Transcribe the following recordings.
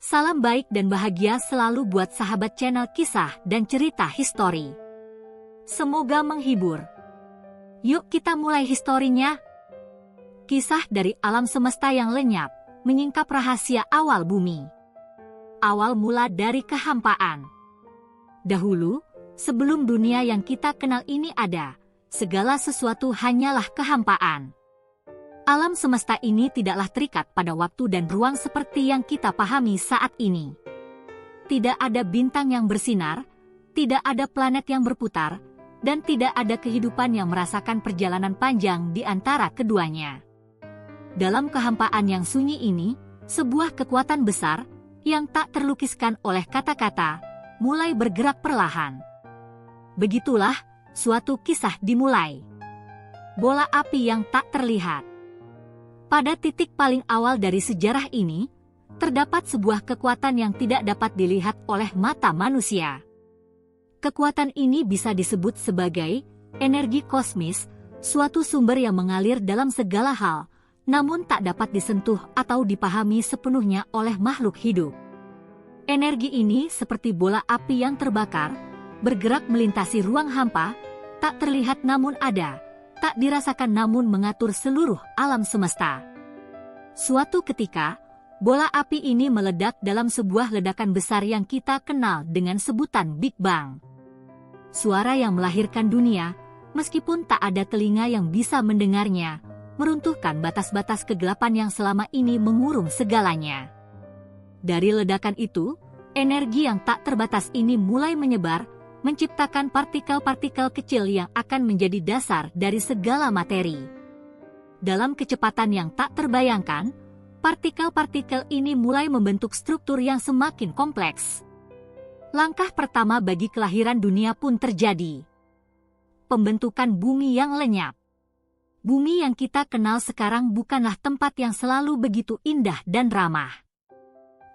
Salam baik dan bahagia selalu buat sahabat channel kisah dan cerita histori. Semoga menghibur. Yuk kita mulai historinya. Kisah dari alam semesta yang lenyap, menyingkap rahasia awal bumi. Awal mula dari kehampaan. Dahulu, sebelum dunia yang kita kenal ini ada, segala sesuatu hanyalah kehampaan. Alam semesta ini tidaklah terikat pada waktu dan ruang seperti yang kita pahami saat ini. Tidak ada bintang yang bersinar, tidak ada planet yang berputar, dan tidak ada kehidupan yang merasakan perjalanan panjang di antara keduanya. Dalam kehampaan yang sunyi ini, sebuah kekuatan besar yang tak terlukiskan oleh kata-kata mulai bergerak perlahan. Begitulah suatu kisah dimulai. Bola api yang tak terlihat. Pada titik paling awal dari sejarah ini, terdapat sebuah kekuatan yang tidak dapat dilihat oleh mata manusia. Kekuatan ini bisa disebut sebagai energi kosmis, suatu sumber yang mengalir dalam segala hal, namun tak dapat disentuh atau dipahami sepenuhnya oleh makhluk hidup. Energi ini seperti bola api yang terbakar, bergerak melintasi ruang hampa, tak terlihat namun ada, tak dirasakan namun mengatur seluruh alam semesta. Suatu ketika, bola api ini meledak dalam sebuah ledakan besar yang kita kenal dengan sebutan Big Bang. Suara yang melahirkan dunia, meskipun tak ada telinga yang bisa mendengarnya, meruntuhkan batas-batas kegelapan yang selama ini mengurung segalanya. Dari ledakan itu, energi yang tak terbatas ini mulai menyebar, menciptakan partikel-partikel kecil yang akan menjadi dasar dari segala materi. Dalam kecepatan yang tak terbayangkan, partikel-partikel ini mulai membentuk struktur yang semakin kompleks. Langkah pertama bagi kelahiran dunia pun terjadi. Pembentukan bumi yang lenyap. Bumi yang kita kenal sekarang bukanlah tempat yang selalu begitu indah dan ramah.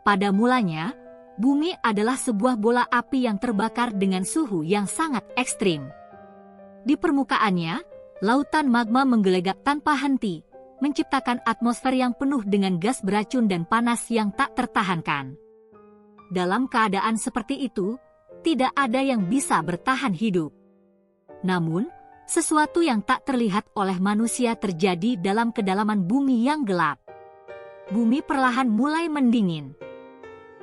Pada mulanya, bumi adalah sebuah bola api yang terbakar dengan suhu yang sangat ekstrim. Di permukaannya, lautan magma menggelegak tanpa henti, menciptakan atmosfer yang penuh dengan gas beracun dan panas yang tak tertahankan. Dalam keadaan seperti itu, tidak ada yang bisa bertahan hidup. Namun, sesuatu yang tak terlihat oleh manusia terjadi dalam kedalaman bumi yang gelap. Bumi perlahan mulai mendingin.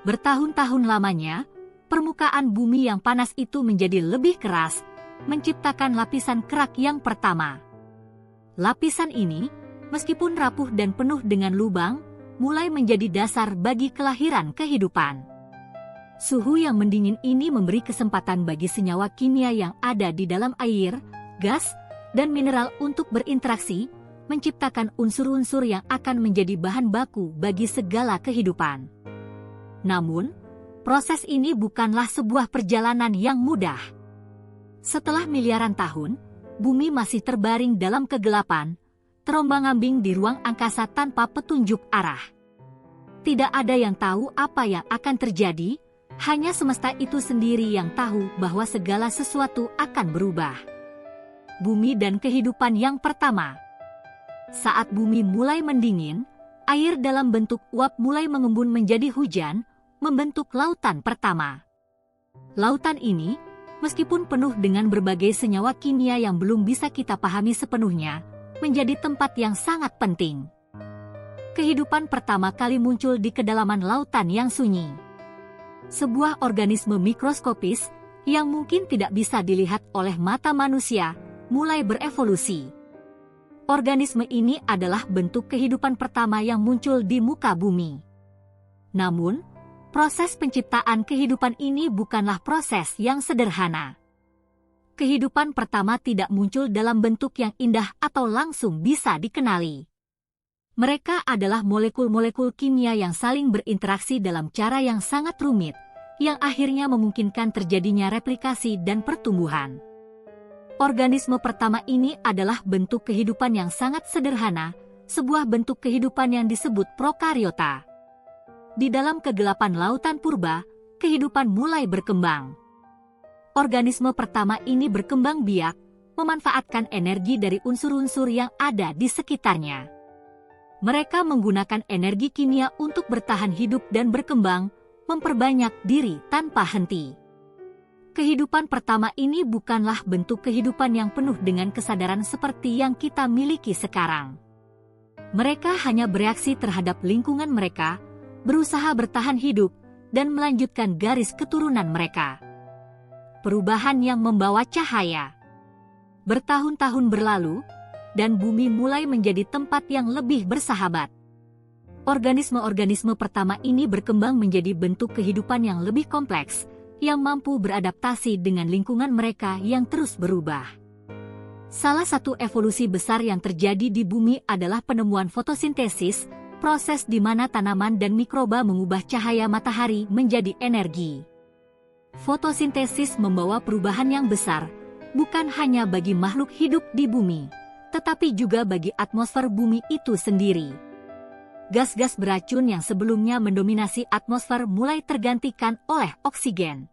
Bertahun-tahun lamanya, permukaan bumi yang panas itu menjadi lebih keras, menciptakan lapisan kerak yang pertama. Lapisan ini, meskipun rapuh dan penuh dengan lubang, mulai menjadi dasar bagi kelahiran kehidupan. Suhu yang mendingin ini memberi kesempatan bagi senyawa kimia yang ada di dalam air, gas, dan mineral untuk berinteraksi, menciptakan unsur-unsur yang akan menjadi bahan baku bagi segala kehidupan. Namun, proses ini bukanlah sebuah perjalanan yang mudah. Setelah miliaran tahun, bumi masih terbaring dalam kegelapan, terombang-ambing di ruang angkasa tanpa petunjuk arah. Tidak ada yang tahu apa yang akan terjadi, hanya semesta itu sendiri yang tahu bahwa segala sesuatu akan berubah. Bumi dan kehidupan yang pertama. Saat bumi mulai mendingin, air dalam bentuk uap mulai mengembun menjadi hujan, membentuk lautan pertama. Lautan ini, meskipun penuh dengan berbagai senyawa kimia yang belum bisa kita pahami sepenuhnya, menjadi tempat yang sangat penting. Kehidupan pertama kali muncul di kedalaman lautan yang sunyi. Sebuah organisme mikroskopis yang mungkin tidak bisa dilihat oleh mata manusia, mulai berevolusi. Organisme ini adalah bentuk kehidupan pertama yang muncul di muka bumi. Namun, proses penciptaan kehidupan ini bukanlah proses yang sederhana. Kehidupan pertama tidak muncul dalam bentuk yang indah atau langsung bisa dikenali. Mereka adalah molekul-molekul kimia yang saling berinteraksi dalam cara yang sangat rumit, yang akhirnya memungkinkan terjadinya replikasi dan pertumbuhan. Organisme pertama ini adalah bentuk kehidupan yang sangat sederhana, sebuah bentuk kehidupan yang disebut prokariota. Di dalam kegelapan lautan purba, kehidupan mulai berkembang. Organisme pertama ini berkembang biak, memanfaatkan energi dari unsur-unsur yang ada di sekitarnya. Mereka menggunakan energi kimia untuk bertahan hidup dan berkembang, memperbanyak diri tanpa henti. Kehidupan pertama ini bukanlah bentuk kehidupan yang penuh dengan kesadaran seperti yang kita miliki sekarang. Mereka hanya bereaksi terhadap lingkungan mereka, berusaha bertahan hidup, dan melanjutkan garis keturunan mereka. Perubahan yang membawa cahaya. Bertahun-tahun berlalu, dan bumi mulai menjadi tempat yang lebih bersahabat. Organisme-organisme pertama ini berkembang menjadi bentuk kehidupan yang lebih kompleks, yang mampu beradaptasi dengan lingkungan mereka yang terus berubah. Salah satu evolusi besar yang terjadi di bumi adalah penemuan fotosintesis, proses di mana tanaman dan mikroba mengubah cahaya matahari menjadi energi. Fotosintesis membawa perubahan yang besar, bukan hanya bagi makhluk hidup di bumi, tetapi juga bagi atmosfer bumi itu sendiri. Gas-gas beracun yang sebelumnya mendominasi atmosfer mulai tergantikan oleh oksigen.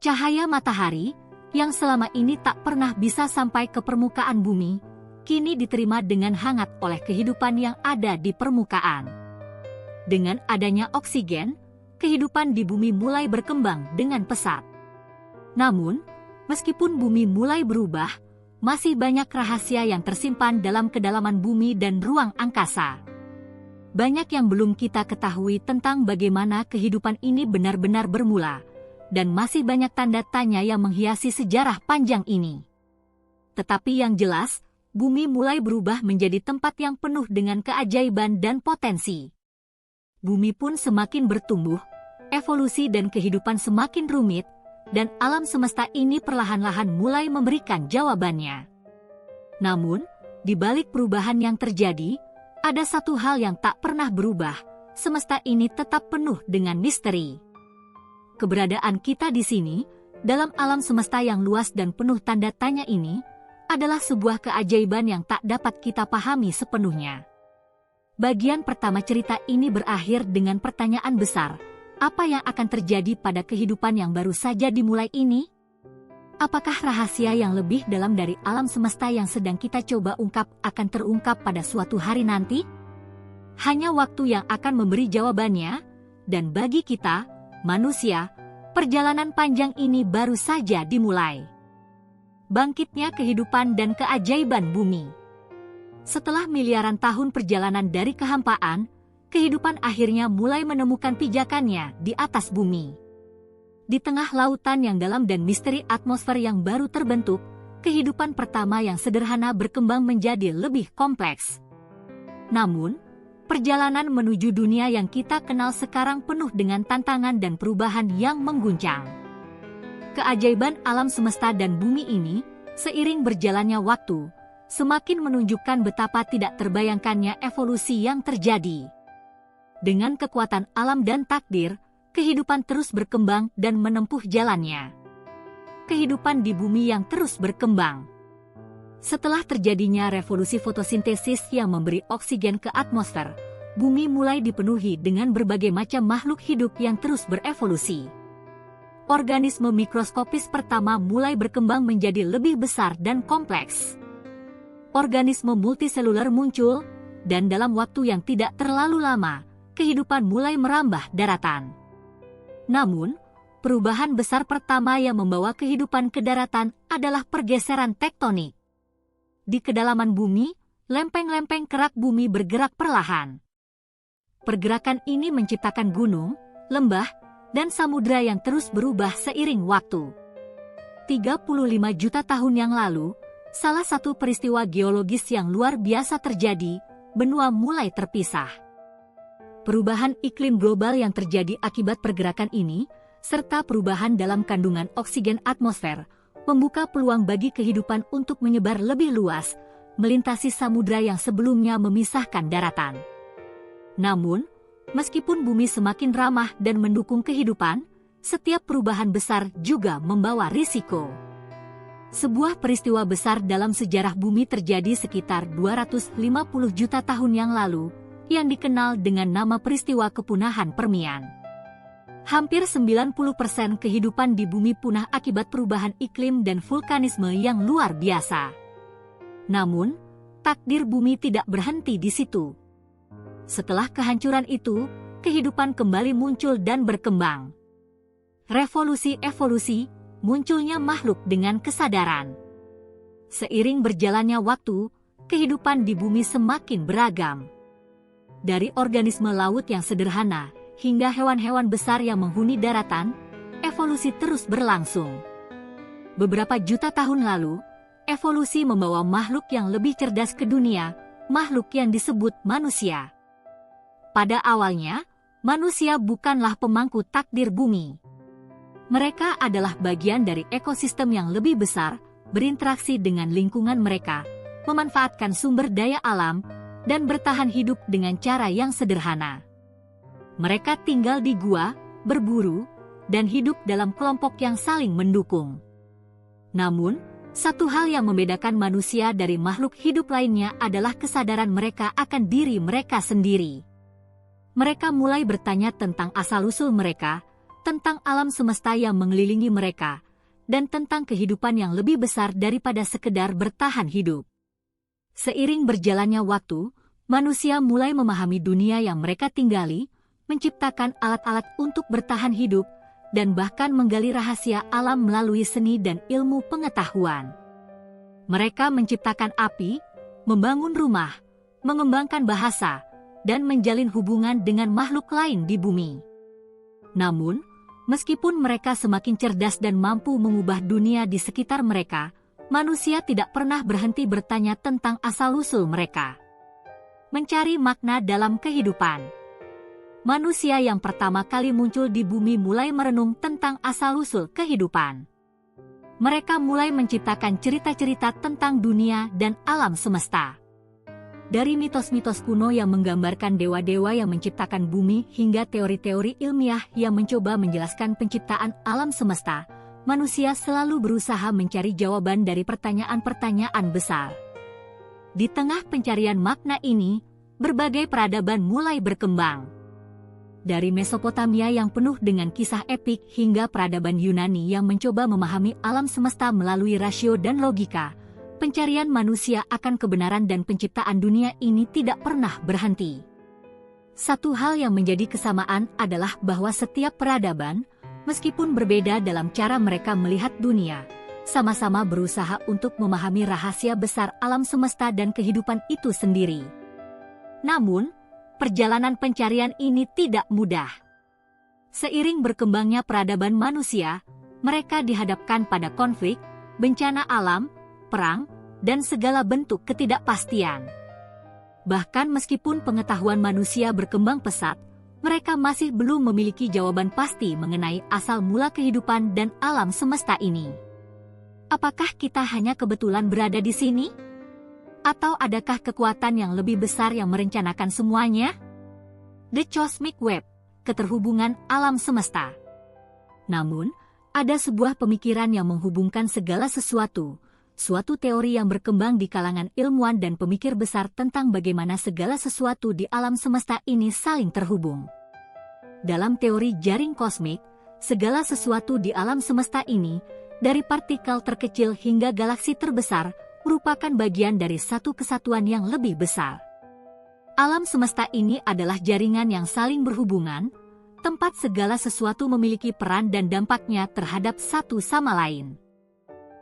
Cahaya matahari, yang selama ini tak pernah bisa sampai ke permukaan bumi, kini diterima dengan hangat oleh kehidupan yang ada di permukaan. Dengan adanya oksigen, kehidupan di bumi mulai berkembang dengan pesat. Namun, meskipun bumi mulai berubah, masih banyak rahasia yang tersimpan dalam kedalaman bumi dan ruang angkasa. Banyak yang belum kita ketahui tentang bagaimana kehidupan ini benar-benar bermula, dan masih banyak tanda tanya yang menghiasi sejarah panjang ini. Tetapi yang jelas, bumi mulai berubah menjadi tempat yang penuh dengan keajaiban dan potensi. Bumi pun semakin bertumbuh, evolusi dan kehidupan semakin rumit, dan alam semesta ini perlahan-lahan mulai memberikan jawabannya. Namun, di balik perubahan yang terjadi, ada satu hal yang tak pernah berubah, semesta ini tetap penuh dengan misteri. Keberadaan kita di sini, dalam alam semesta yang luas dan penuh tanda tanya ini, adalah sebuah keajaiban yang tak dapat kita pahami sepenuhnya. Bagian pertama cerita ini berakhir dengan pertanyaan besar, apa yang akan terjadi pada kehidupan yang baru saja dimulai ini? Apakah rahasia yang lebih dalam dari alam semesta yang sedang kita coba ungkap akan terungkap pada suatu hari nanti? Hanya waktu yang akan memberi jawabannya, dan bagi kita, manusia, perjalanan panjang ini baru saja dimulai. Bangkitnya kehidupan dan keajaiban bumi. Setelah miliaran tahun perjalanan dari kehampaan, kehidupan akhirnya mulai menemukan pijakannya di atas bumi. Di tengah lautan yang dalam dan misteri atmosfer yang baru terbentuk, kehidupan pertama yang sederhana berkembang menjadi lebih kompleks. Namun, perjalanan menuju dunia yang kita kenal sekarang penuh dengan tantangan dan perubahan yang mengguncang. Keajaiban alam semesta dan bumi ini, seiring berjalannya waktu, semakin menunjukkan betapa tidak terbayangkannya evolusi yang terjadi. Dengan kekuatan alam dan takdir, kehidupan terus berkembang dan menempuh jalannya. Kehidupan di bumi yang terus berkembang. Setelah terjadinya revolusi fotosintesis yang memberi oksigen ke atmosfer, bumi mulai dipenuhi dengan berbagai macam makhluk hidup yang terus berevolusi. Organisme mikroskopis pertama mulai berkembang menjadi lebih besar dan kompleks. Organisme multiseluler muncul, dan dalam waktu yang tidak terlalu lama, kehidupan mulai merambah daratan. Namun, perubahan besar pertama yang membawa kehidupan ke daratan adalah pergeseran tektonik. Di kedalaman bumi, lempeng-lempeng kerak bumi bergerak perlahan. Pergerakan ini menciptakan gunung, lembah, dan samudra yang terus berubah seiring waktu. 35 juta tahun yang lalu, salah satu peristiwa geologis yang luar biasa terjadi, benua mulai terpisah. Perubahan iklim global yang terjadi akibat pergerakan ini, serta perubahan dalam kandungan oksigen atmosfer, membuka peluang bagi kehidupan untuk menyebar lebih luas, melintasi samudra yang sebelumnya memisahkan daratan. Namun, meskipun bumi semakin ramah dan mendukung kehidupan, setiap perubahan besar juga membawa risiko. Sebuah peristiwa besar dalam sejarah bumi terjadi sekitar 250 juta tahun yang lalu, yang dikenal dengan nama peristiwa kepunahan Permian. Hampir 90% kehidupan di bumi punah akibat perubahan iklim dan vulkanisme yang luar biasa. Namun, takdir bumi tidak berhenti di situ. Setelah kehancuran itu, kehidupan kembali muncul dan berkembang. Revolusi evolusi, munculnya makhluk dengan kesadaran. Seiring berjalannya waktu, kehidupan di bumi semakin beragam. Dari organisme laut yang sederhana, hingga hewan-hewan besar yang menghuni daratan, evolusi terus berlangsung. Beberapa juta tahun lalu, evolusi membawa makhluk yang lebih cerdas ke dunia, makhluk yang disebut manusia. Pada awalnya, manusia bukanlah pemangku takdir bumi. Mereka adalah bagian dari ekosistem yang lebih besar, berinteraksi dengan lingkungan mereka, memanfaatkan sumber daya alam, dan bertahan hidup dengan cara yang sederhana. Mereka tinggal di gua, berburu, dan hidup dalam kelompok yang saling mendukung. Namun, satu hal yang membedakan manusia dari makhluk hidup lainnya adalah kesadaran mereka akan diri mereka sendiri. Mereka mulai bertanya tentang asal-usul mereka, tentang alam semesta yang mengelilingi mereka, dan tentang kehidupan yang lebih besar daripada sekedar bertahan hidup. Seiring berjalannya waktu, manusia mulai memahami dunia yang mereka tinggali, menciptakan alat-alat untuk bertahan hidup, dan bahkan menggali rahasia alam melalui seni dan ilmu pengetahuan. Mereka menciptakan api, membangun rumah, mengembangkan bahasa, dan menjalin hubungan dengan makhluk lain di bumi. Namun, meskipun mereka semakin cerdas dan mampu mengubah dunia di sekitar mereka, manusia tidak pernah berhenti bertanya tentang asal-usul mereka. Mencari makna dalam kehidupan. Manusia yang pertama kali muncul di bumi mulai merenung tentang asal-usul kehidupan. Mereka mulai menciptakan cerita-cerita tentang dunia dan alam semesta. Dari mitos-mitos kuno yang menggambarkan dewa-dewa yang menciptakan bumi hingga teori-teori ilmiah yang mencoba menjelaskan penciptaan alam semesta, manusia selalu berusaha mencari jawaban dari pertanyaan-pertanyaan besar. Di tengah pencarian makna ini, berbagai peradaban mulai berkembang. Dari Mesopotamia yang penuh dengan kisah epik hingga peradaban Yunani yang mencoba memahami alam semesta melalui rasio dan logika, pencarian manusia akan kebenaran dan penciptaan dunia ini tidak pernah berhenti. Satu hal yang menjadi kesamaan adalah bahwa setiap peradaban, meskipun berbeda dalam cara mereka melihat dunia, sama-sama berusaha untuk memahami rahasia besar alam semesta dan kehidupan itu sendiri. Namun, perjalanan pencarian ini tidak mudah. Seiring berkembangnya peradaban manusia, mereka dihadapkan pada konflik, bencana alam, perang, dan segala bentuk ketidakpastian. Bahkan meskipun pengetahuan manusia berkembang pesat, mereka masih belum memiliki jawaban pasti mengenai asal mula kehidupan dan alam semesta ini. Apakah kita hanya kebetulan berada di sini? Atau adakah kekuatan yang lebih besar yang merencanakan semuanya? The Cosmic Web, keterhubungan alam semesta. Namun, ada sebuah pemikiran yang menghubungkan segala sesuatu, suatu teori yang berkembang di kalangan ilmuwan dan pemikir besar tentang bagaimana segala sesuatu di alam semesta ini saling terhubung. Dalam teori jaring kosmik, segala sesuatu di alam semesta ini, dari partikel terkecil hingga galaksi terbesar, merupakan bagian dari satu kesatuan yang lebih besar. Alam semesta ini adalah jaringan yang saling berhubungan, tempat segala sesuatu memiliki peran dan dampaknya terhadap satu sama lain.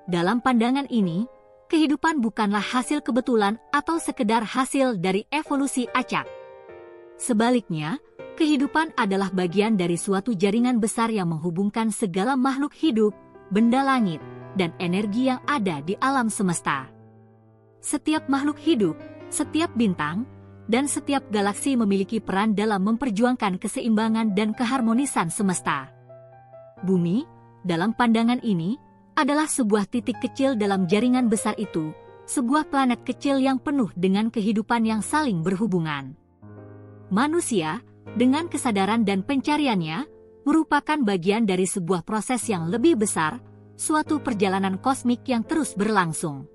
Dalam pandangan ini, kehidupan bukanlah hasil kebetulan atau sekedar hasil dari evolusi acak. Sebaliknya, kehidupan adalah bagian dari suatu jaringan besar yang menghubungkan segala makhluk hidup, benda langit, dan energi yang ada di alam semesta. Setiap makhluk hidup, setiap bintang, dan setiap galaksi memiliki peran dalam memperjuangkan keseimbangan dan keharmonisan semesta. Bumi, dalam pandangan ini, adalah sebuah titik kecil dalam jaringan besar itu, sebuah planet kecil yang penuh dengan kehidupan yang saling berhubungan. Manusia, dengan kesadaran dan pencariannya, merupakan bagian dari sebuah proses yang lebih besar, suatu perjalanan kosmik yang terus berlangsung.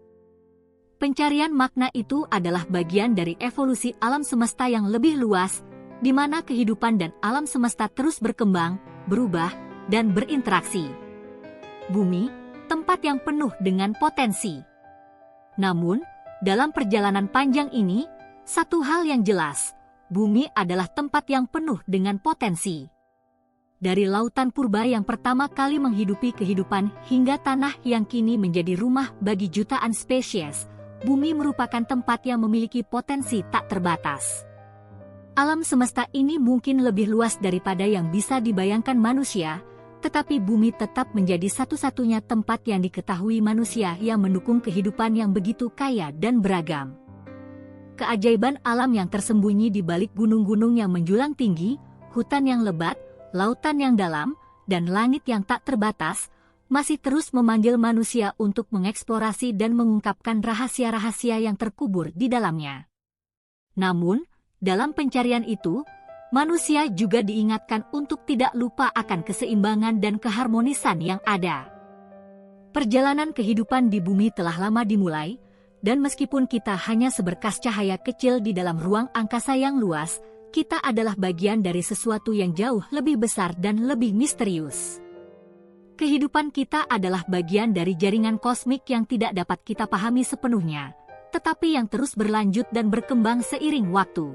Pencarian makna itu adalah bagian dari evolusi alam semesta yang lebih luas, di mana kehidupan dan alam semesta terus berkembang, berubah, dan berinteraksi. Bumi, tempat yang penuh dengan potensi. Namun, dalam perjalanan panjang ini, satu hal yang jelas, bumi adalah tempat yang penuh dengan potensi. Dari lautan purba yang pertama kali menghidupi kehidupan hingga tanah yang kini menjadi rumah bagi jutaan spesies, bumi merupakan tempat yang memiliki potensi tak terbatas. Alam semesta ini mungkin lebih luas daripada yang bisa dibayangkan manusia, tetapi bumi tetap menjadi satu-satunya tempat yang diketahui manusia yang mendukung kehidupan yang begitu kaya dan beragam. Keajaiban alam yang tersembunyi di balik gunung-gunung yang menjulang tinggi, hutan yang lebat, lautan yang dalam, dan langit yang tak terbatas, masih terus memanggil manusia untuk mengeksplorasi dan mengungkapkan rahasia-rahasia yang terkubur di dalamnya. Namun, dalam pencarian itu, manusia juga diingatkan untuk tidak lupa akan keseimbangan dan keharmonisan yang ada. Perjalanan kehidupan di bumi telah lama dimulai, dan meskipun kita hanya seberkas cahaya kecil di dalam ruang angkasa yang luas, kita adalah bagian dari sesuatu yang jauh lebih besar dan lebih misterius. Kehidupan kita adalah bagian dari jaringan kosmik yang tidak dapat kita pahami sepenuhnya, tetapi yang terus berlanjut dan berkembang seiring waktu.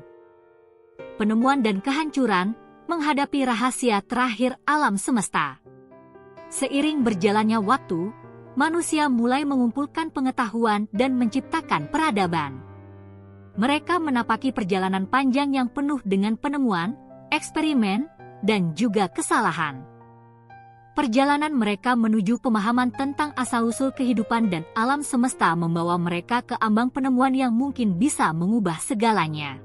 Penemuan dan kehancuran menghadapi rahasia terakhir alam semesta. Seiring berjalannya waktu, manusia mulai mengumpulkan pengetahuan dan menciptakan peradaban. Mereka menapaki perjalanan panjang yang penuh dengan penemuan, eksperimen, dan juga kesalahan. Perjalanan mereka menuju pemahaman tentang asal-usul kehidupan dan alam semesta membawa mereka ke ambang penemuan yang mungkin bisa mengubah segalanya.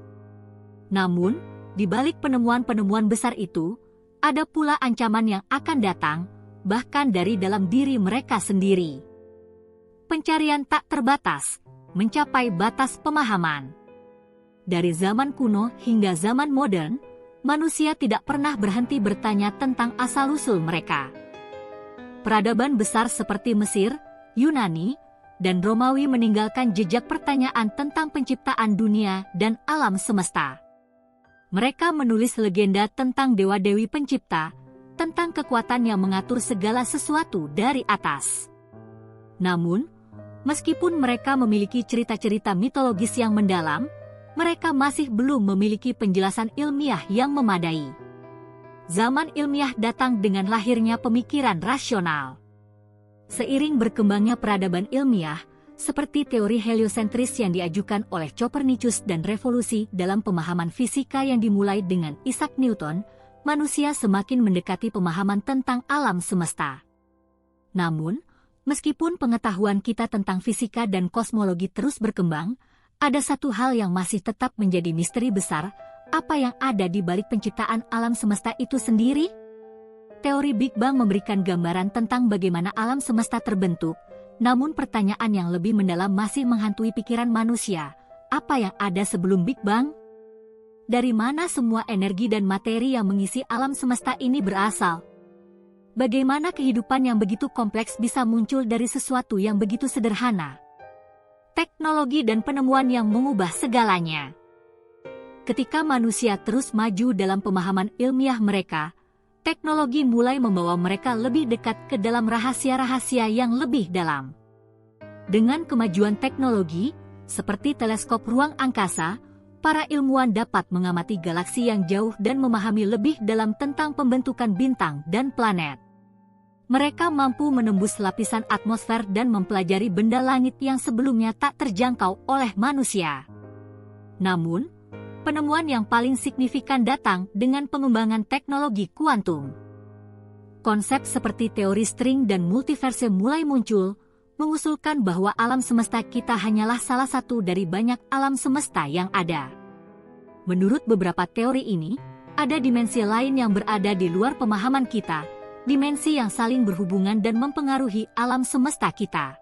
Namun, di balik penemuan-penemuan besar itu, ada pula ancaman yang akan datang, bahkan dari dalam diri mereka sendiri. Pencarian tak terbatas, mencapai batas pemahaman. Dari zaman kuno hingga zaman modern, manusia tidak pernah berhenti bertanya tentang asal-usul mereka. Peradaban besar seperti Mesir, Yunani, dan Romawi meninggalkan jejak pertanyaan tentang penciptaan dunia dan alam semesta. Mereka menulis legenda tentang dewa-dewi pencipta, tentang kekuatan yang mengatur segala sesuatu dari atas. Namun, meskipun mereka memiliki cerita-cerita mitologis yang mendalam, mereka masih belum memiliki penjelasan ilmiah yang memadai. Zaman ilmiah datang dengan lahirnya pemikiran rasional. Seiring berkembangnya peradaban ilmiah, seperti teori heliosentris yang diajukan oleh Copernicus dan revolusi dalam pemahaman fisika yang dimulai dengan Isaac Newton, manusia semakin mendekati pemahaman tentang alam semesta. Namun, meskipun pengetahuan kita tentang fisika dan kosmologi terus berkembang, ada satu hal yang masih tetap menjadi misteri besar, apa yang ada di balik penciptaan alam semesta itu sendiri? Teori Big Bang memberikan gambaran tentang bagaimana alam semesta terbentuk, namun pertanyaan yang lebih mendalam masih menghantui pikiran manusia. Apa yang ada sebelum Big Bang? Dari mana semua energi dan materi yang mengisi alam semesta ini berasal? Bagaimana kehidupan yang begitu kompleks bisa muncul dari sesuatu yang begitu sederhana? Teknologi dan penemuan yang mengubah segalanya. Ketika manusia terus maju dalam pemahaman ilmiah mereka, teknologi mulai membawa mereka lebih dekat ke dalam rahasia-rahasia yang lebih dalam. Dengan kemajuan teknologi, seperti teleskop ruang angkasa, para ilmuwan dapat mengamati galaksi yang jauh dan memahami lebih dalam tentang pembentukan bintang dan planet. Mereka mampu menembus lapisan atmosfer dan mempelajari benda langit yang sebelumnya tak terjangkau oleh manusia. Namun, penemuan yang paling signifikan datang dengan pengembangan teknologi kuantum. Konsep seperti teori string dan multiverse mulai muncul, mengusulkan bahwa alam semesta kita hanyalah salah satu dari banyak alam semesta yang ada. Menurut beberapa teori ini, ada dimensi lain yang berada di luar pemahaman kita, dimensi yang saling berhubungan dan mempengaruhi alam semesta kita.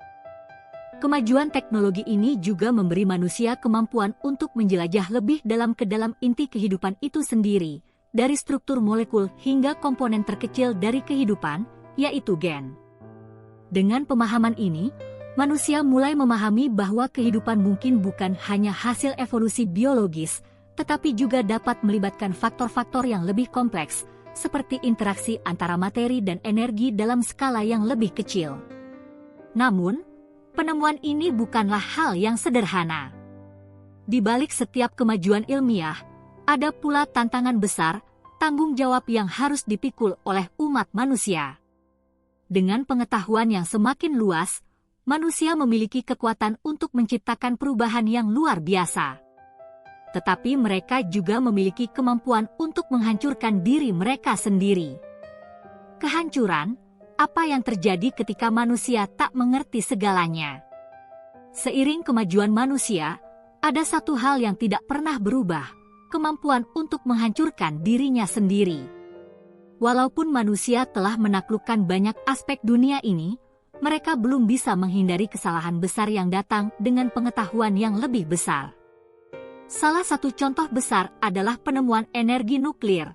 Kemajuan teknologi ini juga memberi manusia kemampuan untuk menjelajah lebih dalam ke dalam inti kehidupan itu sendiri, dari struktur molekul hingga komponen terkecil dari kehidupan, yaitu gen. Dengan pemahaman ini, manusia mulai memahami bahwa kehidupan mungkin bukan hanya hasil evolusi biologis, tetapi juga dapat melibatkan faktor-faktor yang lebih kompleks, seperti interaksi antara materi dan energi dalam skala yang lebih kecil. Namun, penemuan ini bukanlah hal yang sederhana. Di balik setiap kemajuan ilmiah, ada pula tantangan besar, tanggung jawab yang harus dipikul oleh umat manusia. Dengan pengetahuan yang semakin luas, manusia memiliki kekuatan untuk menciptakan perubahan yang luar biasa. Tetapi mereka juga memiliki kemampuan untuk menghancurkan diri mereka sendiri. Kehancuran, apa yang terjadi ketika manusia tak mengerti segalanya? Seiring kemajuan manusia, ada satu hal yang tidak pernah berubah, kemampuan untuk menghancurkan dirinya sendiri. Walaupun manusia telah menaklukkan banyak aspek dunia ini, mereka belum bisa menghindari kesalahan besar yang datang dengan pengetahuan yang lebih besar. Salah satu contoh besar adalah penemuan energi nuklir.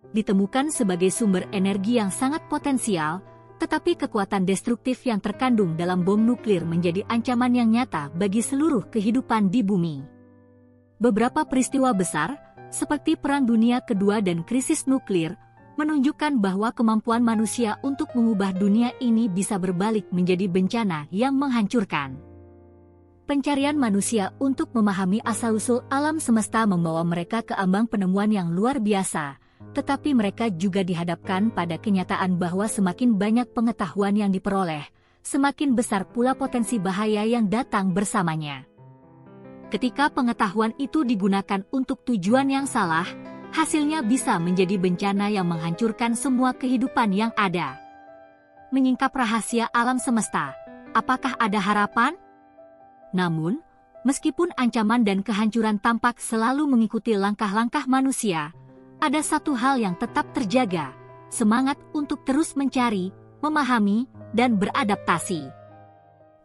Ditemukan sebagai sumber energi yang sangat potensial, tetapi kekuatan destruktif yang terkandung dalam bom nuklir menjadi ancaman yang nyata bagi seluruh kehidupan di bumi. Beberapa peristiwa besar, seperti Perang Dunia Kedua dan krisis nuklir, menunjukkan bahwa kemampuan manusia untuk mengubah dunia ini bisa berbalik menjadi bencana yang menghancurkan. Pencarian manusia untuk memahami asal-usul alam semesta membawa mereka ke ambang penemuan yang luar biasa, tetapi mereka juga dihadapkan pada kenyataan bahwa semakin banyak pengetahuan yang diperoleh, semakin besar pula potensi bahaya yang datang bersamanya. Ketika pengetahuan itu digunakan untuk tujuan yang salah, hasilnya bisa menjadi bencana yang menghancurkan semua kehidupan yang ada. Menyingkap rahasia alam semesta, apakah ada harapan? Namun, meskipun ancaman dan kehancuran tampak selalu mengikuti langkah-langkah manusia, ada satu hal yang tetap terjaga, semangat untuk terus mencari, memahami, dan beradaptasi.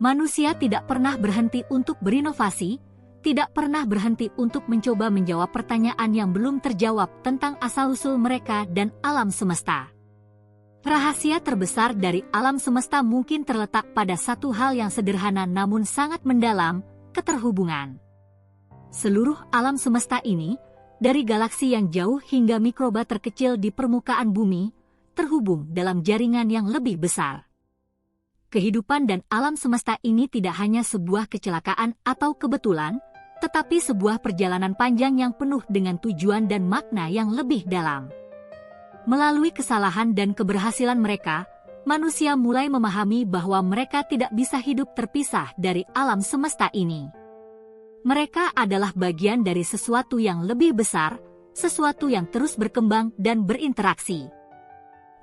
Manusia tidak pernah berhenti untuk berinovasi, tidak pernah berhenti untuk mencoba menjawab pertanyaan yang belum terjawab tentang asal-usul mereka dan alam semesta. Rahasia terbesar dari alam semesta mungkin terletak pada satu hal yang sederhana namun sangat mendalam, keterhubungan. Seluruh alam semesta ini, dari galaksi yang jauh hingga mikroba terkecil di permukaan bumi, terhubung dalam jaringan yang lebih besar. Kehidupan dan alam semesta ini tidak hanya sebuah kecelakaan atau kebetulan, tetapi sebuah perjalanan panjang yang penuh dengan tujuan dan makna yang lebih dalam. Melalui kesalahan dan keberhasilan mereka, manusia mulai memahami bahwa mereka tidak bisa hidup terpisah dari alam semesta ini. Mereka adalah bagian dari sesuatu yang lebih besar, sesuatu yang terus berkembang dan berinteraksi.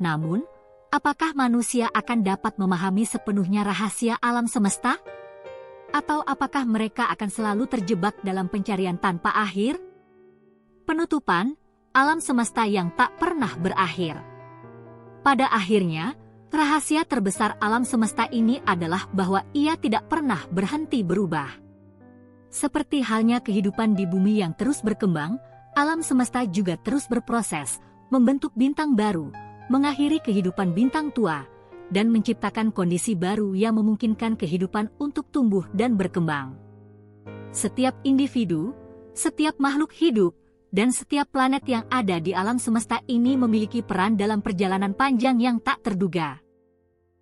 Namun, apakah manusia akan dapat memahami sepenuhnya rahasia alam semesta? Atau apakah mereka akan selalu terjebak dalam pencarian tanpa akhir? Penutupan, alam semesta yang tak pernah berakhir. Pada akhirnya, rahasia terbesar alam semesta ini adalah bahwa ia tidak pernah berhenti berubah. Seperti halnya kehidupan di bumi yang terus berkembang, alam semesta juga terus berproses, membentuk bintang baru, mengakhiri kehidupan bintang tua, dan menciptakan kondisi baru yang memungkinkan kehidupan untuk tumbuh dan berkembang. Setiap individu, setiap makhluk hidup, dan setiap planet yang ada di alam semesta ini memiliki peran dalam perjalanan panjang yang tak terduga.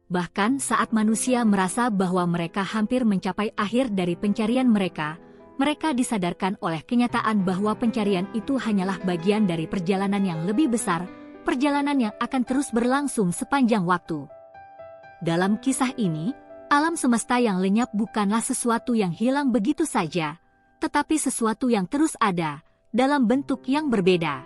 Bahkan saat manusia merasa bahwa mereka hampir mencapai akhir dari pencarian mereka, mereka disadarkan oleh kenyataan bahwa pencarian itu hanyalah bagian dari perjalanan yang lebih besar, perjalanan yang akan terus berlangsung sepanjang waktu. Dalam kisah ini, alam semesta yang lenyap bukanlah sesuatu yang hilang begitu saja, tetapi sesuatu yang terus ada, dalam bentuk yang berbeda.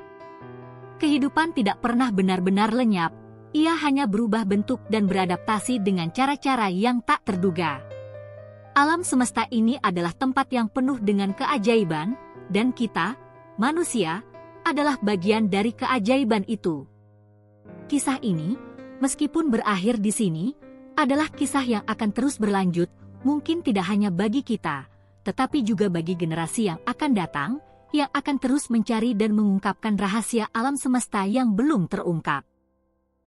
Kehidupan tidak pernah benar-benar lenyap, ia hanya berubah bentuk dan beradaptasi dengan cara-cara yang tak terduga. Alam semesta ini adalah tempat yang penuh dengan keajaiban, dan kita, manusia, adalah bagian dari keajaiban itu. Kisah ini, meskipun berakhir di sini, adalah kisah yang akan terus berlanjut, mungkin tidak hanya bagi kita, tetapi juga bagi generasi yang akan datang, yang akan terus mencari dan mengungkapkan rahasia alam semesta yang belum terungkap.